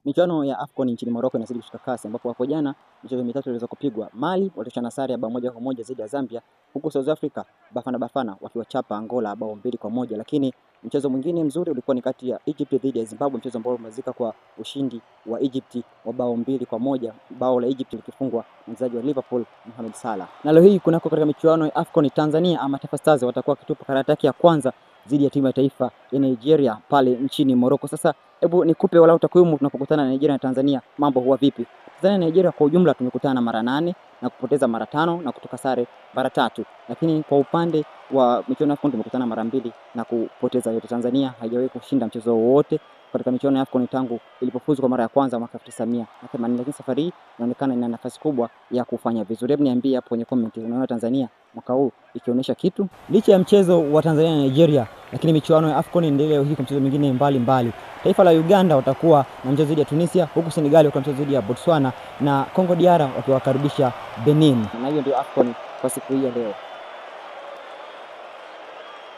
Michuano ya AFCON nchini Morocco inazidi kushika kasi, ambapo hapo jana michezo mitatu iliweza kupigwa. Mali walitoshana sare ya bao 1-1 dhidi ya Zambia, huku South Africa Bafana wakiwachapa Angola bao 2-1. Lakini mchezo mwingine mzuri ulikuwa ni kati ya Egypt dhidi ya Zimbabwe, mchezo ambao umemalizika kwa ushindi wa Egypt wa bao 2-1, bao la Egypt likifungwa na mchezaji wa Liverpool Mohamed Salah. Na leo hii kunako katika michuano ya AFCON Tanzania ama Taifa Stars watakuwa kitupa karata yake ya kwanza dhidi ya timu ya taifa ya Nigeria pale nchini Morocco. Sasa hebu nikupe walau takwimu tunapokutana na Nigeria na Tanzania, mambo huwa vipi? Tanzania na Nigeria kwa ujumla tumekutana mara 8 na kupoteza mara 5 na kutoka sare mara 3. Lakini kwa upande wa michuano ya AFCON tumekutana mara 2 na kupoteza yote. Tanzania haijawahi kushinda mchezo wowote katika michuano ya AFCON tangu ilipofuzu kwa mara ya kwanza mwaka 1980, lakini safari hii inaonekana ina nafasi kubwa ya kufanya vizuri. Hebu niambie hapo kwenye comment, unaona Tanzania mwaka huu ikionyesha kitu? Licha ya mchezo wa Tanzania na Nigeria, lakini michuano ya AFCON inaendelea hii kwa mchezo mwingine mbali. Taifa la Uganda watakuwa na mchezo dhidi ya Tunisia, huku Senegal watakuwa mchezo dhidi ya Botswana na Congo DR wakiwakaribisha Benin. Na hiyo ndio AFCON kwa siku hii ya leo.